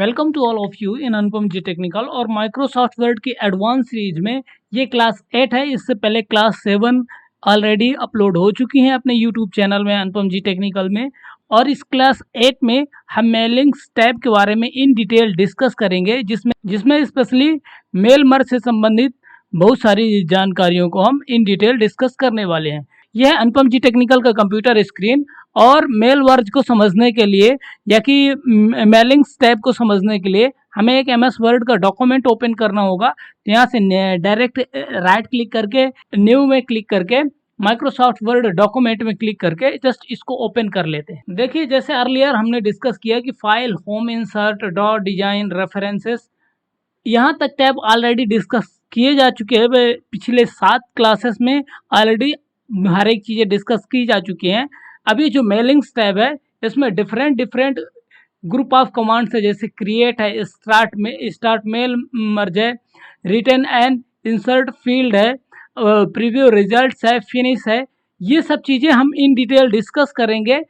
Welcome to all of you in Anupam ji technical. और Microsoft Word की advance series में ये क्लास 8 है। इससे पहले क्लास 7 ऑलरेडी अपलोड हो चुकी हैं अपने यूट्यूब चैनल में अनुपम जी टेक्निकल में। और इस क्लास 8 में हम मेलिंग्स टैब के बारे में इन डिटेल डिस्कस करेंगे, जिसमें स्पेशली मेल मर्ज से संबंधित बहुत सारी जानकारियों को हम इन डिटेल डिस्कस करने वाले हैं। यह अनुपम जी टेक्निकल का कंप्यूटर स्क्रीन और मेल वर्ज को समझने के लिए या कि मेलिंग्स टैब को समझने के लिए हमें एक एमएस वर्ड का डॉक्यूमेंट ओपन करना होगा। तो यहाँ से डायरेक्ट राइट क्लिक करके न्यू में क्लिक करके माइक्रोसॉफ्ट वर्ड डॉक्यूमेंट में क्लिक करके जस्ट इसको ओपन कर लेते हैं। देखिए, जैसे अर्लियर हमने डिस्कस किया कि file, home, insert, dot, design, references, यहाँ तक टैब ऑलरेडी डिस्कस किए जा चुके हैं। पिछले 7 क्लासेस में ऑलरेडी हर एक चीज़ें डिस्कस की जा चुकी हैं। अभी जो मेलिंग्स टैब है इसमें डिफरेंट ग्रुप ऑफ कमांड्स है, जैसे क्रिएट है, स्टार्ट मेल मर्ज है, रिटर्न एंड इंसर्ट फील्ड है, प्रीव्यू रिजल्ट्स है, फिनिश है। ये सब चीज़ें हम इन डिटेल डिस्कस करेंगे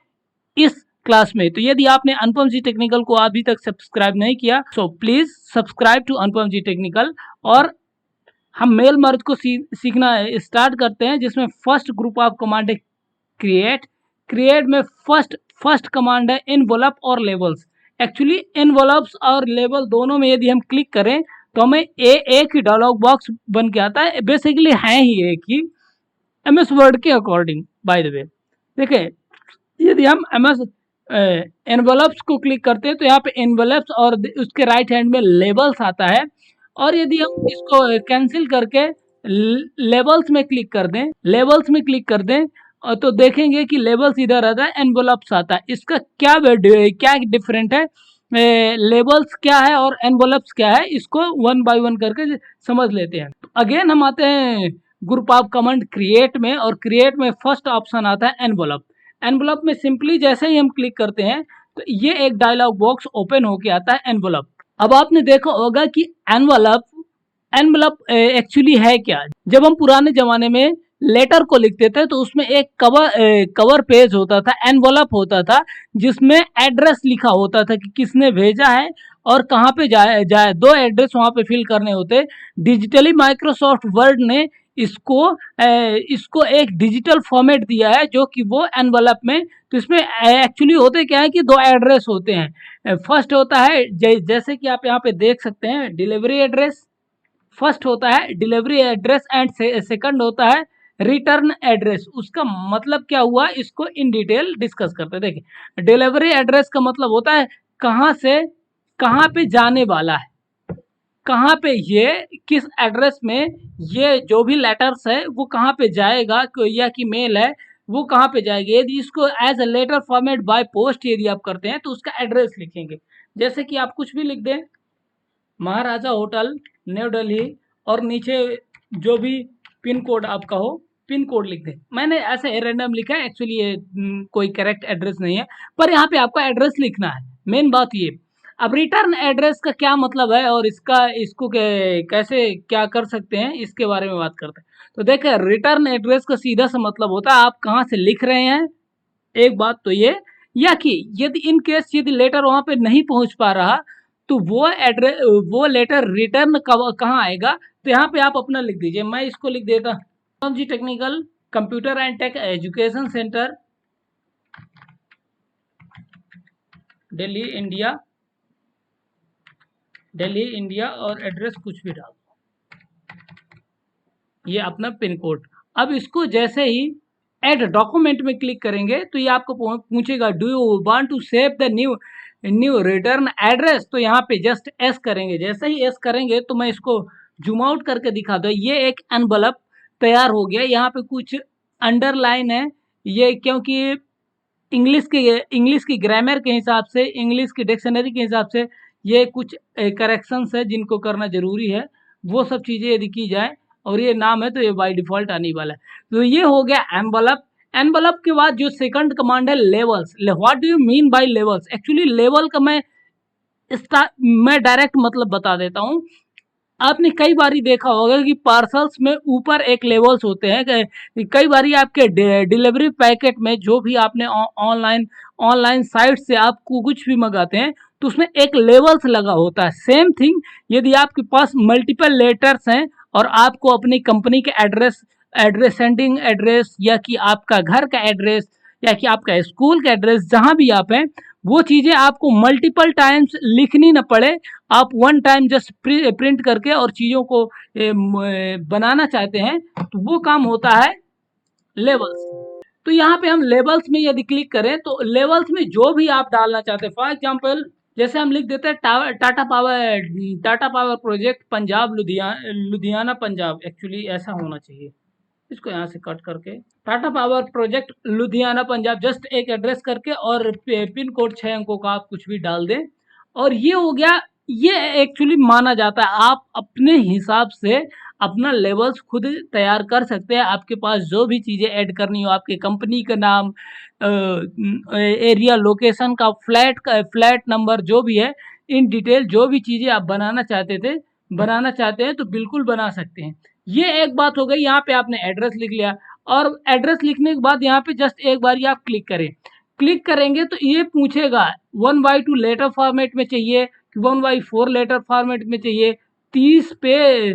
इस क्लास में। तो यदि आपने अनुपम जी टेक्निकल को अभी तक सब्सक्राइब नहीं किया so please subscribe to Anupam ji technical. और हम मेल मर्ज को सीखना स्टार्ट करते हैं, जिसमें फर्स्ट ग्रुप ऑफ कमांड है क्रिएट में फर्स्ट कमांड है एनवलप और लेबल्स। एक्चुअली एनवलप्स और लेबल दोनों में यदि हम क्लिक करें तो हमें एक ही डायलॉग बॉक्स बन के आता है। बेसिकली है ही एक ही एमएस वर्ड के अकॉर्डिंग। बाय द वे देखिए, यदि हम एमएस एनवलप्स को क्लिक करते हैं तो यहाँ पे एनवलप्स और उसके राइट हैंड में लेबल्स आता है। और यदि हम इसको कैंसिल करके लेबल्स में क्लिक कर दें तो देखेंगे कि लेबल्स इधर आता है, एनवलप्स आता है। इसका क्या डिफरेंट है, लेबल्स क्या है और एनवलप्स क्या है, इसको वन बाय वन करके समझ लेते हैं। अगेन हम आते हैं ग्रुप ऑफ कमांड क्रिएट में, और क्रिएट में फर्स्ट ऑप्शन आता है एनवलप। एनवलप में सिंपली जैसे ही हम क्लिक करते हैं तो ये एक डायलॉग बॉक्स ओपन होके आता है एनवलप। अब आपने देखा होगा कि एनवलप एक्चुअली है क्या। जब हम पुराने जमाने में लेटर को लिखते थे तो उसमें एक कवर पेज होता था, एनवलप होता था, जिसमें एड्रेस लिखा होता था कि किसने भेजा है और कहाँ पे जाए 2 एड्रेस वहाँ पे फिल करने होते। डिजिटली माइक्रोसॉफ्ट वर्ड ने इसको एक डिजिटल फॉर्मेट दिया है, जो कि वो एनवलप में। तो इसमें एक्चुअली होते क्या है कि 2 एड्रेस होते हैं। फर्स्ट होता है जैसे कि आप यहाँ पे देख सकते हैं डिलीवरी एड्रेस, फर्स्ट होता है डिलीवरी एड्रेस एंड सेकंड होता है रिटर्न एड्रेस। उसका मतलब क्या हुआ, इसको इन डिटेल डिस्कस करते हैं। देखिए, डिलीवरी एड्रेस का मतलब होता है कहाँ से कहाँ पे जाने वाला है, कहाँ पे ये किस एड्रेस में ये जो भी लेटर्स है वो कहाँ पे जाएगा, या कि मेल है वो कहाँ पे जाएगी। यदि इसको as a letter format by post यदि आप करते हैं तो उसका एड्रेस लिखेंगे। जैसे कि आप कुछ भी लिख दें, महाराजा होटल, न्यू दिल्ली, और नीचे जो भी पिन कोड आपका हो पिन कोड लिख दें। मैंने ऐसे रैंडम लिखा है, एक्चुअली ये कोई करेक्ट एड्रेस नहीं है, पर यहाँ पे आपको एड्रेस लिखना है, मेन बात ये। अब रिटर्न एड्रेस का क्या मतलब है और इसको कैसे क्या कर सकते हैं, इसके बारे में बात करते हैं। तो देखिए, रिटर्न एड्रेस का सीधा सा मतलब होता है आप कहाँ से लिख रहे हैं, एक बात तो ये, या कि यदि इन केस यदि लेटर वहाँ पे नहीं पहुँच पा रहा तो वो लेटर रिटर्न कहाँ आएगा। तो यहाँ पे आप अपना लिख दीजिए। मैं इसको लिख देता हूँ जी technical computer and tech education centre, Delhi India, और एड्रेस कुछ भी डाल दो, ये अपना पिन कोड। अब इसको जैसे ही ऐड डॉक्यूमेंट में क्लिक करेंगे तो ये आपको पूछेगा do you want to save the new return address. तो यहाँ पे जस्ट एस करेंगे। जैसे ही एस करेंगे तो मैं इसको जूम आउट करके दिखा दो, ये एक एनवलप तैयार हो गया। यहाँ पे कुछ अंडरलाइन है, ये क्योंकि इंग्लिश की ग्रामर के हिसाब से, इंग्लिश की डिक्शनरी के हिसाब से ये कुछ करेक्शंस है जिनको करना जरूरी है। वो सब चीज़ें यदि की जाए, और ये नाम है तो ये बाय डिफ़ॉल्ट आने वाला है। तो ये हो गया एनवलप। एनवलप के बाद जो सेकंड कमांड है levels. What do you mean by levels. Actually level का मैं डायरेक्ट मतलब बता देता हूँ। आपने कई बारी देखा होगा कि पार्सल्स में ऊपर एक लेवल्स होते हैं। कई बारी आपके डिलीवरी पैकेट में जो भी आपने ऑनलाइन साइट से आपको कुछ भी मंगाते हैं तो उसमें एक लेवल्स लगा होता है। सेम थिंग यदि आपके पास मल्टीपल लेटर्स हैं और आपको अपनी कंपनी के एड्रेस सेंडिंग एड्रेस या कि आपका घर का एड्रेस या कि आपका स्कूल का एड्रेस जहां भी आप हैं वो चीज़ें आपको मल्टीपल टाइम्स लिखनी न पड़े, आप वन टाइम जस्ट प्रिंट करके और चीज़ों को बनाना चाहते हैं तो वो काम होता है लेवल्स। तो यहाँ पे हम लेवल्स में यदि क्लिक करें तो लेवल्स में जो भी आप डालना चाहते हैं, फॉर एग्जांपल जैसे हम लिख देते हैं Tata power project Punjab Ludhiana Punjab, actually ऐसा होना चाहिए, इसको यहाँ से कट करके Tata power project Ludhiana Punjab just एक एड्रेस करके और पिन कोड 6 अंकों का आप कुछ भी डाल दें और ये हो गया। ये एक्चुअली माना जाता है आप अपने हिसाब से अपना लेवल्स खुद तैयार कर सकते हैं। आपके पास जो भी चीज़ें ऐड करनी हो, आपके कंपनी का नाम, एरिया लोकेशन का फ्लैट नंबर जो भी है, इन डिटेल जो भी चीज़ें आप बनाना चाहते हैं तो बिल्कुल बना सकते हैं। ये एक बात हो गई, यहाँ पे आपने एड्रेस लिख लिया और एड्रेस लिखने के बाद यहाँ पे जस्ट एक बार आप क्लिक करें। क्लिक करेंगे तो ये पूछेगा 1/2 लेटर फॉर्मेट में चाहिए कि 1/4 लेटर फॉर्मेट में चाहिए, 30 पे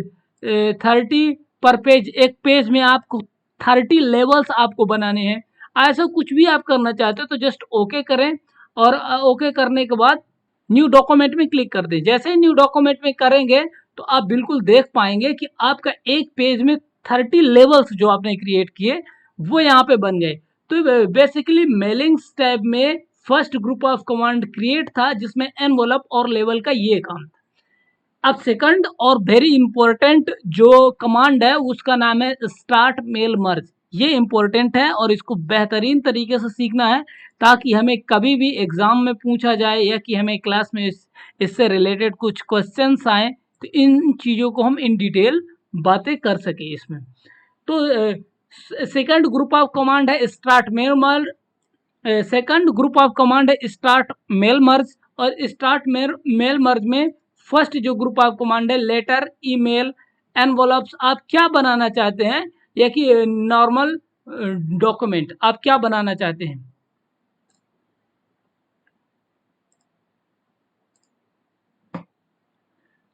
30 पर पेज, एक पेज में आपको 30 लेवल्स आपको बनाने हैं। ऐसा कुछ भी आप करना चाहते हो तो जस्ट ओके करें और ओके करने के बाद न्यू डॉक्यूमेंट में क्लिक कर दें। जैसे ही न्यू डॉक्यूमेंट में करेंगे तो आप बिल्कुल देख पाएंगे कि आपका एक पेज में 30 लेवल्स जो आपने क्रिएट किए वो यहाँ पे बन गए। तो बेसिकली मेलिंग्स टैब में first group of command create था जिसमें एनवलप और लेवल का ये काम था। अब सेकंड और वेरी इंपॉर्टेंट जो कमांड है उसका नाम है स्टार्ट मेल मर्ज। ये इंपॉर्टेंट है और इसको बेहतरीन तरीके से सीखना है ताकि हमें कभी भी एग्जाम में पूछा जाए या कि हमें क्लास में इससे रिलेटेड कुछ क्वेश्चंस आए तो इन चीज़ों को हम इन डिटेल बातें कर सके इसमें। तो सेकंड ग्रुप ऑफ कमांड है start mail merge, second group of command है स्टार्ट मेल मर्ज और स्टार्ट मेल मर्ज में फर्स्ट जो ग्रुप ऑफ कमांड है लेटर, ईमेल, एनवलप्स, आप क्या बनाना चाहते हैं या कि नॉर्मल डॉक्यूमेंट आप क्या बनाना चाहते हैं।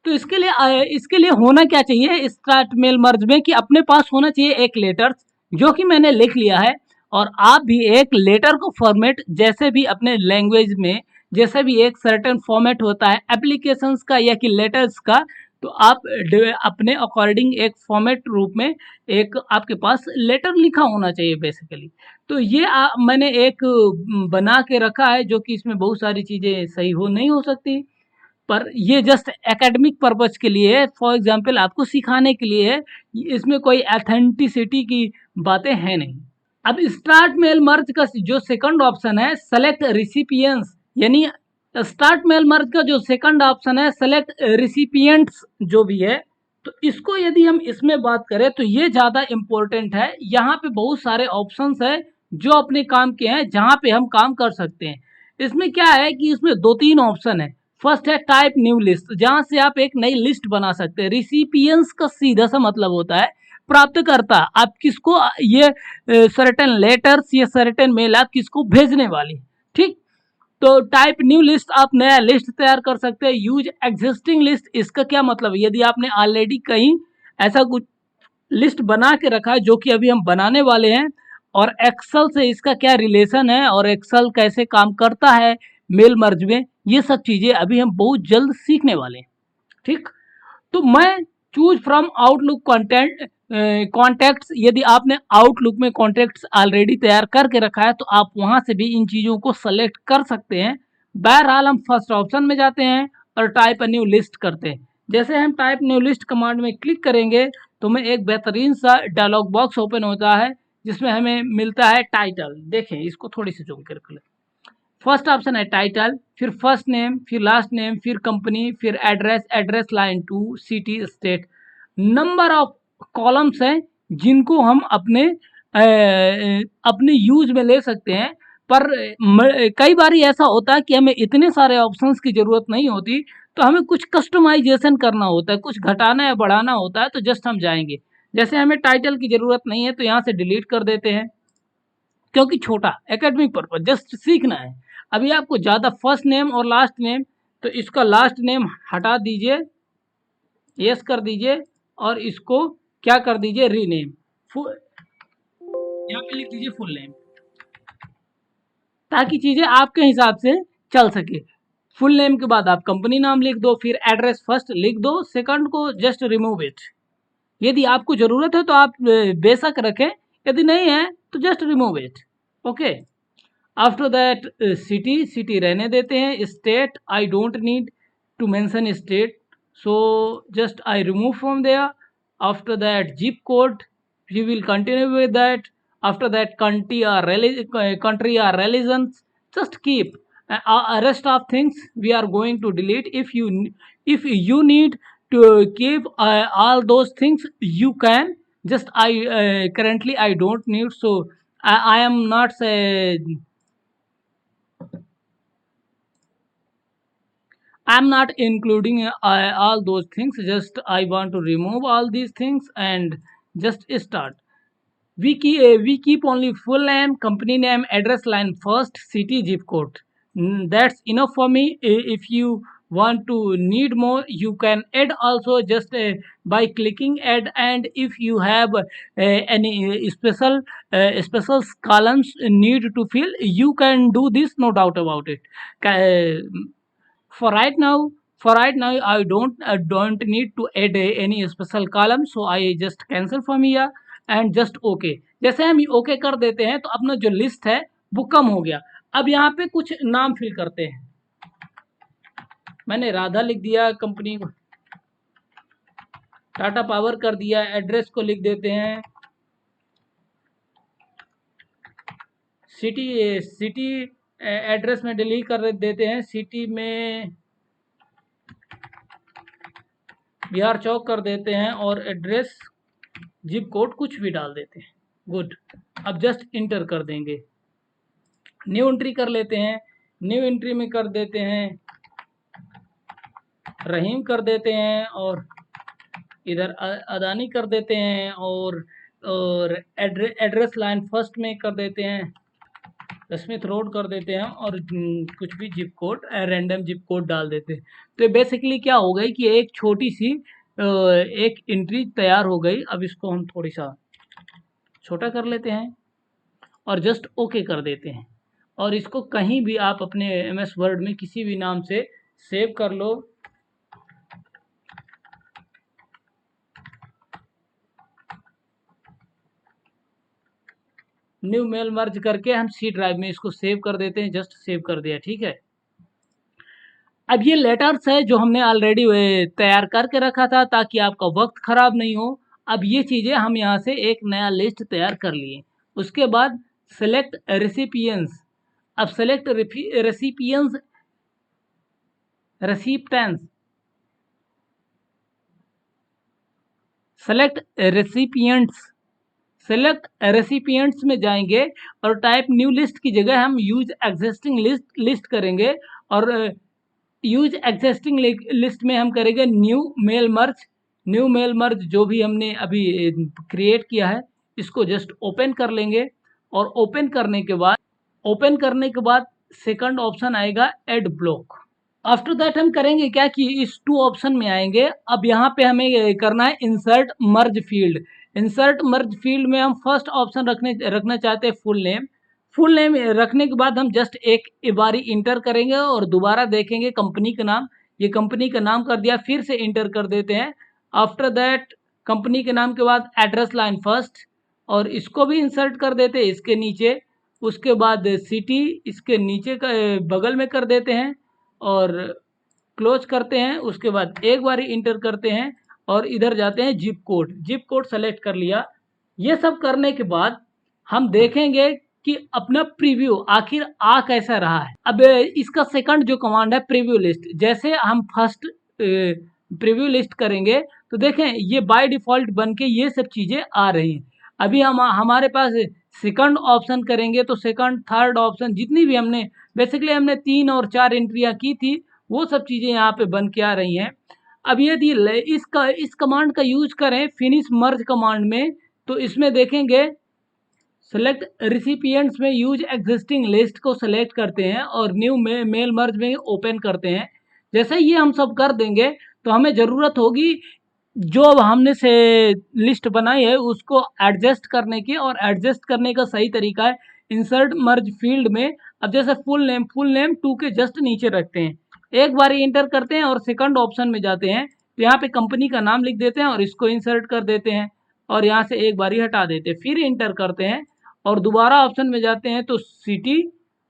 तो इसके लिए होना क्या चाहिए स्टार्ट मेल मर्ज में कि अपने पास होना चाहिए एक लेटर जो कि मैंने लिख लिया है और आप भी एक लेटर को फॉर्मेट जैसे भी अपने लैंग्वेज में जैसे भी एक सर्टेन फॉर्मेट होता है एप्लीकेशंस का या कि लेटर्स का, तो आप अपने अकॉर्डिंग एक फॉर्मेट रूप में एक आपके पास लेटर लिखा होना चाहिए बेसिकली। तो ये मैंने एक बना के रखा है जो कि इसमें बहुत सारी चीज़ें सही नहीं हो सकती पर ये जस्ट एकेडमिक पर्पज के लिए है, फॉर एग्जांपल आपको सिखाने के लिए है, इसमें कोई ऑथेंटिसिटी की बातें हैं नहीं। अब स्टार्ट मेल मर्ज का जो सेकंड ऑप्शन है सेलेक्ट रिसिपिएंट्स, यानी स्टार्ट मेल मर्ज का जो सेकंड ऑप्शन है सेलेक्ट रिसिपिएंट्स जो भी है, तो इसको यदि हम इसमें बात करें तो ये ज़्यादा इम्पोर्टेंट है। यहाँ पे बहुत सारे ऑप्शंस है जो अपने काम के हैं जहाँ पे हम काम कर सकते हैं। इसमें क्या है कि इसमें 2-3 ऑप्शन है। फर्स्ट है टाइप न्यू लिस्ट, जहाँ से आप एक नई लिस्ट बना सकते हैं। रिसिपिएंट्स का सीधा सा मतलब होता है प्राप्तकर्ता, आप किसको ये सर्टेन लेटर्स या सर्टेन मेल आप किसको भेजने वाली, ठीक। तो टाइप न्यू लिस्ट आप नया लिस्ट तैयार कर सकते हैं। यूज एग्जिस्टिंग लिस्ट, इसका क्या मतलब है, यदि आपने ऑलरेडी कहीं ऐसा कुछ लिस्ट बना के रखा है जो कि अभी हम बनाने वाले हैं और एक्सेल से इसका क्या रिलेशन है और एक्सेल कैसे काम करता है मेल मर्ज में, ये सब चीज़ें अभी हम बहुत जल्द सीखने वाले हैं, ठीक। तो मैं चूज फ्रॉम आउटलुक कॉन्टैक्ट्स, यदि आपने आउटलुक में कॉन्टैक्ट्स ऑलरेडी तैयार करके रखा है तो आप वहां से भी इन चीज़ों को सेलेक्ट कर सकते हैं। बहरहाल हम फर्स्ट ऑप्शन में जाते हैं और टाइप अ न्यू लिस्ट करते हैं। जैसे हम टाइप न्यू लिस्ट कमांड में क्लिक करेंगे तो हमें एक बेहतरीन सा डायलॉग बॉक्स ओपन होता है जिसमें हमें मिलता है टाइटल। देखें इसको थोड़ी सी जूम करके, फर्स्ट ऑप्शन है टाइटल, फिर फर्स्ट नेम, फिर लास्ट नेम, फिर कंपनी, फिर address line 2, city, state. Number of columns हैं जिनको हम अपने यूज में ले सकते हैं, पर कई बार ऐसा होता है कि हमें इतने सारे ऑप्शंस की ज़रूरत नहीं होती, तो हमें कुछ कस्टमाइजेशन करना होता है, कुछ घटाना या बढ़ाना होता है, तो जस्ट हम जाएंगे। जैसे हमें टाइटल की ज़रूरत नहीं है तो यहाँ से डिलीट कर देते हैं क्योंकि छोटा एकेडमिक पर्पज जस्ट सीखना है। अभी आपको ज़्यादा फर्स्ट नेम और लास्ट नेम तो इसका लास्ट नेम हटा दीजिए, यस कर दीजिए और इसको क्या कर दीजिए, रीनेम। यहाँ पे लिख दीजिए फुल नेम, ताकि चीजें आपके हिसाब से चल सके। फुल नेम के बाद आप कंपनी नाम लिख दो, फिर एड्रेस फर्स्ट लिख दो, सेकंड को जस्ट रिमूव इट। यदि आपको जरूरत है तो आप बेशक रखें, यदि नहीं है तो just remove it. Okay, after that city रहने देते हैं। State I don't need to mention state, so just I remove from there. After that zip code, you will continue with that. After that, country or religions, just keep. Rest of things we are going to delete. If you need to keep all those things, you can. Just I currently I don't need, so I am not I'm not including all those things. Just I want to remove all these things and just start. We keep only full name, company name, address line first, city, zip code. That's enough for me. If you want to need more, you can add also, just by clicking add. And if you have any special columns need to fill, you can do this, no doubt about it. For right now, I don't need to add any special column, so I just cancel from here and just okay. जैसे हम okay कर देते हैं तो अपना जो list है वो कम हो गया। अब यहाँ पे कुछ नाम फिल करते हैं। मैंने राधा लिख दिया, कंपनी को टाटा पावर कर दिया, एड्रेस को लिख देते हैं सिटी एड्रेस में डिलीट कर देते हैं, सिटी में बिहार चौक कर देते हैं और एड्रेस जिप कोड कुछ भी डाल देते हैं। गुड, अब जस्ट इंटर कर देंगे। न्यू एंट्री कर लेते हैं, न्यू एंट्री में कर देते हैं रहीम कर देते हैं और इधर अदानी कर देते हैं और एड्रेस लाइन फर्स्ट में कर देते हैं स्मिथ रोड कर देते हैं और कुछ भी zip code random zip code डाल देते हैं। तो बेसिकली क्या हो गई कि एक छोटी सी एक एंट्री तैयार हो गई। अब इसको हम थोड़ी सा छोटा कर लेते हैं और जस्ट ओके कर देते हैं और इसको कहीं भी आप अपने एमएस वर्ड में किसी भी नाम से सेव कर लो। न्यू मेल मर्ज करके हम सी ड्राइव में इसको सेव कर देते हैं, जस्ट सेव कर दिया, ठीक है। अब ये लेटर्स है जो हमने ऑलरेडी तैयार करके रखा था ताकि आपका वक्त खराब नहीं हो। अब ये चीज़ें हम यहाँ से एक नया लिस्ट तैयार कर लिए। उसके बाद सेलेक्ट रेसिपियंस। अब select रेसिपियंस recipients select recipients select recipients में जाएंगे और टाइप न्यू लिस्ट की जगह हम यूज एग्जिस्टिंग लिस्ट करेंगे और यूज एग्जिस्टिंग लिस्ट में हम करेंगे न्यू मेल मर्ज जो भी हमने अभी क्रिएट किया है इसको जस्ट ओपन कर लेंगे और ओपन करने के बाद सेकंड ऑप्शन आएगा ऐड ब्लॉक। आफ्टर दैट हम करेंगे क्या कि इस टू ऑप्शन में आएंगे। अब यहाँ पे हमें करना है इंसर्ट मर्ज फील्ड। इंसर्ट मर्ज फील्ड में हम फर्स्ट ऑप्शन रखना चाहते हैं फुल नेम रखने के बाद हम जस्ट एक बारी इंटर करेंगे और दोबारा देखेंगे कंपनी का नाम, ये कंपनी का नाम कर दिया, फिर से इंटर कर देते हैं। आफ्टर दैट कंपनी के नाम के बाद एड्रेस लाइन फर्स्ट और इसको भी इंसर्ट कर देते हैं इसके नीचे। उसके बाद सिटी इसके नीचे का बगल में कर देते हैं और क्लोज करते हैं। उसके बाद एक बारी इंटर करते हैं और इधर जाते हैं जिप कोड सेलेक्ट कर लिया। ये सब करने के बाद हम देखेंगे कि अपना प्रीव्यू आखिर आ कैसा रहा है। अब इसका सेकंड जो कमांड है प्रीव्यू लिस्ट, जैसे हम फर्स्ट प्रीव्यू लिस्ट करेंगे तो देखें ये बाय डिफ़ॉल्ट बन के ये सब चीज़ें आ रही हैं। अभी हमारे पास सेकंड ऑप्शन करेंगे तो सेकंड थर्ड ऑप्शन जितनी भी हमने 3 और 4 एंट्रियाँ की थी वो सब चीज़ें यहाँ पे बन के आ रही हैं। अब यदि इस कमांड का यूज करें फिनिश मर्ज कमांड में तो इसमें देखेंगे सेलेक्ट रिसिपिएंट्स में यूज एग्जिस्टिंग लिस्ट को सेलेक्ट करते हैं और न्यू मेल मर्ज में ओपन करते हैं। जैसे ये हम सब कर देंगे तो हमें ज़रूरत होगी जो अब हमने से लिस्ट बनाई है उसको एडजस्ट करने की, और एडजस्ट करने का सही तरीका है इंसर्ट मर्ज फील्ड में। अब जैसे फुल नेम 2 के जस्ट नीचे रखते हैं, एक बार इंटर करते हैं और सेकंड ऑप्शन में जाते हैं तो यहाँ पे कंपनी का नाम लिख देते हैं और इसको इंसर्ट कर देते हैं और यहाँ से एक बार हटा देते हैं, फिर इंटर करते हैं और दोबारा ऑप्शन में जाते हैं तो सिटी,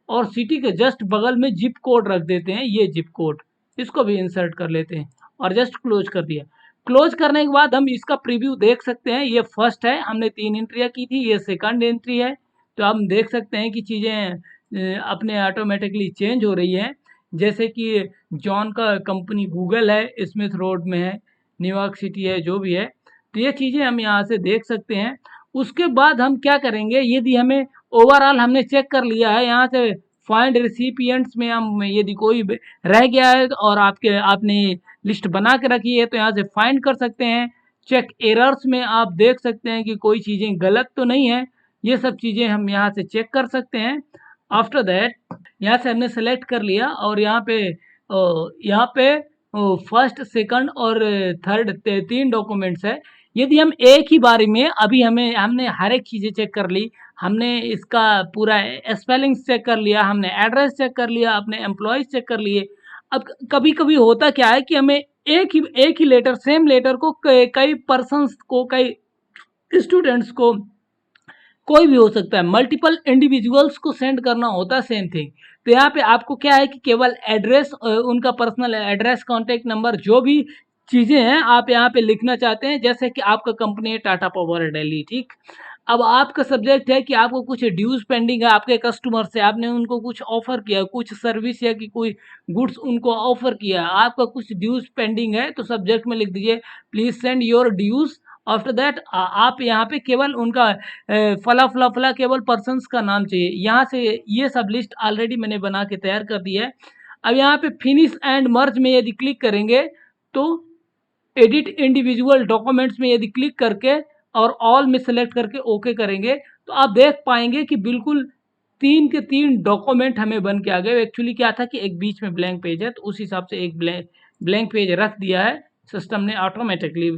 और सिटी के जस्ट बगल में जिप कोड रख देते हैं, ये जिप कोड इसको भी इंसर्ट कर लेते हैं और जस्ट क्लोज कर दिया। क्लोज करने के बाद हम इसका प्रीव्यू देख सकते हैं, ये फर्स्ट है, हमने 3 एंट्रियाँ की थी, ये सेकंड एंट्री है। तो हम देख सकते हैं कि चीज़ें अपने ऑटोमेटिकली चेंज हो रही हैं। जैसे कि जॉन का कंपनी गूगल है, स्मिथ रोड में है, न्यूयॉर्क सिटी है, जो भी है। तो ये चीज़ें हम यहाँ से देख सकते हैं। उसके बाद हम क्या करेंगे, यदि हमें ओवरऑल हमने चेक कर लिया है, यहाँ से फाइंड रिसिपिएंट्स में हम यदि कोई रह गया है और आपने लिस्ट बना के रखी है तो यहाँ से फाइंड कर सकते हैं। चेक एरर्स में आप देख सकते हैं कि कोई चीज़ें गलत तो नहीं है, ये सब चीज़ें हम यहाँ से चेक कर सकते हैं। आफ्टर दैट यहाँ से हमने सेलेक्ट कर लिया और यहाँ पे फर्स्ट सेकंड और थर्ड 3 डॉक्यूमेंट्स है। यदि हम एक ही बारी में अभी हमने हर एक चीज़ें चेक कर ली, हमने इसका पूरा स्पेलिंग्स चेक कर लिया, हमने एड्रेस चेक कर लिया, अपने एम्प्लॉयज़ चेक कर लिए। अब कभी-कभी होता क्या है कि हमें एक ही लेटर, सेम लेटर को कई पर्सन्स को, कई स्टूडेंट्स को, कोई भी हो सकता है, मल्टीपल इंडिविजुअल्स को सेंड करना होता है सेम थिंग। तो यहाँ पे आपको क्या है कि केवल एड्रेस, उनका पर्सनल एड्रेस, कॉन्टैक्ट नंबर, जो भी चीज़ें हैं आप यहाँ पे लिखना चाहते हैं। जैसे कि आपका कंपनी है टाटा पावर दिल्ली, ठीक। अब आपका सब्जेक्ट है कि आपको कुछ ड्यूज़ पेंडिंग है आपके कस्टमर से, आपने उनको कुछ ऑफ़र किया, कुछ सर्विस या कि कोई गुड्स उनको ऑफ़र किया, आपका कुछ ड्यूज़ पेंडिंग है, तो सब्जेक्ट में लिख दीजिए please send your dues. After that आप यहाँ पे केवल उनका फला केवल पर्सन्स का नाम चाहिए। यहाँ से ये सब लिस्ट ऑलरेडी मैंने बना के तैयार कर दी है। अब यहाँ पे फिनिश एंड मर्ज में यदि क्लिक करेंगे तो एडिट इंडिविजुअल डॉक्यूमेंट्स में यदि क्लिक करके और ऑल में सेलेक्ट करके ओके करेंगे तो आप देख पाएंगे कि बिल्कुल 3 के 3 डॉक्यूमेंट हमें बन के आ गए। एक्चुअली क्या था कि एक बीच में ब्लैंक पेज है तो उस हिसाब से एक ब्लैंक पेज रख दिया है सिस्टम ने ऑटोमेटिकली।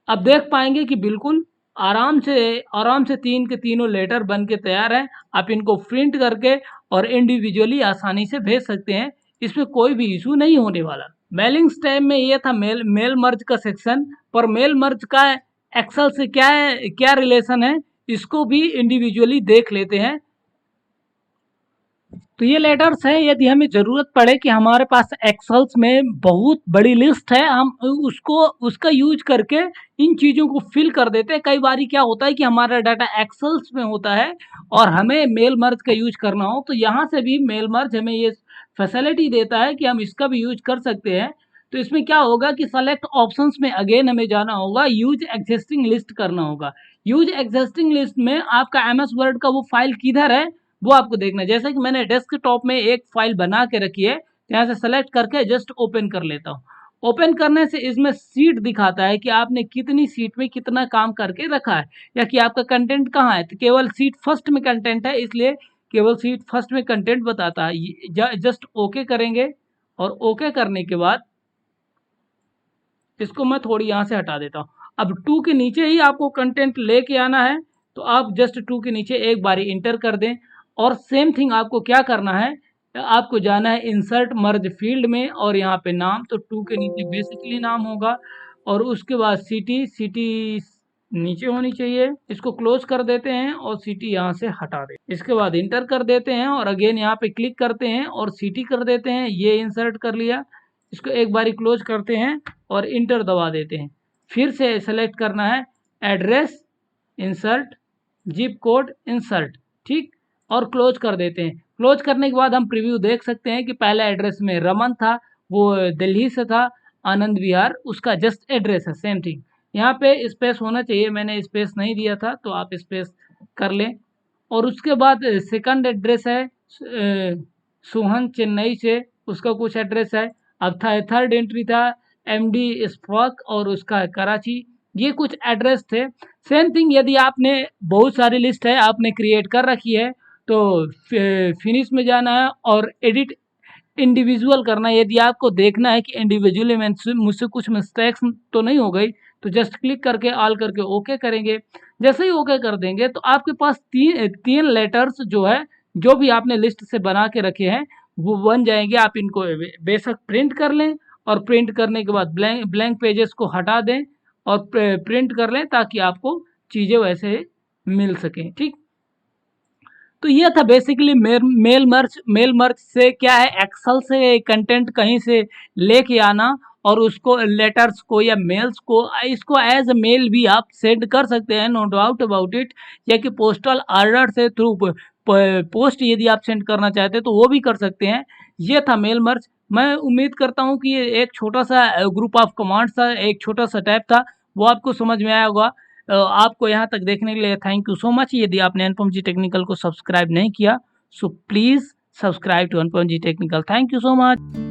अब देख पाएंगे कि बिल्कुल आराम से 3 के तीनों लेटर बन के तैयार हैं। आप इनको प्रिंट करके और इंडिविजुअली आसानी से भेज सकते हैं, इसमें कोई भी इशू नहीं होने वाला। मेलिंग्स टाइम में ये था मेल मर्ज का सेक्शन, पर मेल मर्ज का एक्सेल से क्या रिलेशन है इसको भी इंडिविजुअली देख लेते हैं। तो ये लेटर्स हैं, यदि हमें ज़रूरत पड़े कि हमारे पास एक्सेल्स में बहुत बड़ी लिस्ट है, हम उसका यूज करके इन चीज़ों को फिल कर देते हैं। कई बारी क्या होता है कि हमारा डाटा एक्सेल्स में होता है और हमें मेल मर्ज का यूज करना हो, तो यहाँ से भी मेल मर्ज हमें ये फैसिलिटी देता है कि हम इसका भी यूज कर सकते हैं। तो इसमें क्या होगा कि सेलेक्ट ऑप्शंस में अगेन हमें जाना होगा, यूज एग्जिस्टिंग लिस्ट करना होगा। यूज एग्जिस्टिंग लिस्ट में आपका एमएस वर्ड का वो फाइल किधर है वो आपको देखना है। जैसे कि मैंने डेस्कटॉप में एक फाइल बना के रखी है, यहाँ से सेलेक्ट करके जस्ट ओपन कर लेता हूँ। ओपन करने से इसमें सीट दिखाता है कि आपने कितनी सीट में कितना काम करके रखा है या कि आपका कंटेंट कहाँ है। तो केवल सीट फर्स्ट में कंटेंट है, इसलिए केवल सीट फर्स्ट में कंटेंट बताता है। जस्ट ओके करेंगे और ओके करने के बाद इसको मैं थोड़ी यहाँ से हटा देता हूँ। अब 2 के नीचे ही आपको कंटेंट लेके आना है, तो आप जस्ट 2 के नीचे एक बारी इंटर कर दें और सेम थिंग आपको क्या करना है, आपको जाना है इंसर्ट मर्ज फील्ड में और यहाँ पे नाम, तो 2 के नीचे बेसिकली नाम होगा और उसके बाद सिटी नीचे होनी चाहिए। इसको क्लोज कर देते हैं और सिटी यहाँ से हटा दें। इसके बाद इंटर कर देते हैं और अगेन यहाँ पे क्लिक करते हैं और सिटी कर देते हैं, ये इंसर्ट कर लिया। इसको एक बारी क्लोज करते हैं और इंटर दबा देते हैं। फिर से सेलेक्ट करना है address, insert, zip code, insert, ठीक, और क्लोज कर देते हैं। क्लोज करने के बाद हम प्रीव्यू देख सकते हैं कि पहला एड्रेस में रमन था, वो दिल्ली से था, आनंद विहार, उसका जस्ट एड्रेस है, सेम थिंग। यहाँ पे स्पेस होना चाहिए, मैंने स्पेस नहीं दिया था तो आप स्पेस कर लें। और उसके बाद सेकंड एड्रेस है सोहन चेन्नई से, उसका कुछ एड्रेस है। अब था थर्ड एंट्री था एमडी स्पॉक और उसका कराची, ये कुछ एड्रेस थे। सेम थिंग यदि आपने बहुत सारी लिस्ट है आपने क्रिएट कर रखी है तो फिनिश में जाना है और एडिट इंडिविजुअल करना है। यदि आपको देखना है कि इंडिविजुअली मुझसे कुछ मिस्टेक्स तो नहीं हो गई, तो जस्ट क्लिक करके ऑल करके ओके करेंगे। जैसे ही ओके कर देंगे तो आपके पास तीन लेटर्स जो है, जो भी आपने लिस्ट से बना के रखे हैं वो बन जाएंगे। आप इनको बेशक प्रिंट कर लें, और प्रिंट करने के बाद ब्लैंक ब्लैंक पेजेस को हटा दें और प्रिंट कर लें, ताकि आपको चीज़ें वैसे मिल सकें। ठीक, तो ये था बेसिकली मेल मर्ज से क्या है, एक्सेल से कंटेंट कहीं से लेके आना और उसको लेटर्स को या मेल्स को, इसको एज अ मेल भी आप सेंड कर सकते हैं, नो डाउट अबाउट इट। या कि पोस्टल ऑर्डर से थ्रू पोस्ट यदि आप सेंड करना चाहते हैं तो वो भी कर सकते हैं। ये था मेल मर्ज। मैं उम्मीद करता हूँ कि ये एक छोटा सा ग्रुप ऑफ कमांड्स था, एक छोटा सा टैब था, वो आपको समझ में आया होगा। आपको यहाँ तक देखने के लिए थैंक यू सो मच। यदि आपने अनुपम जी टेक्निकल को सब्सक्राइब नहीं किया, so please subscribe to Anupam ji technical. Thank you so much.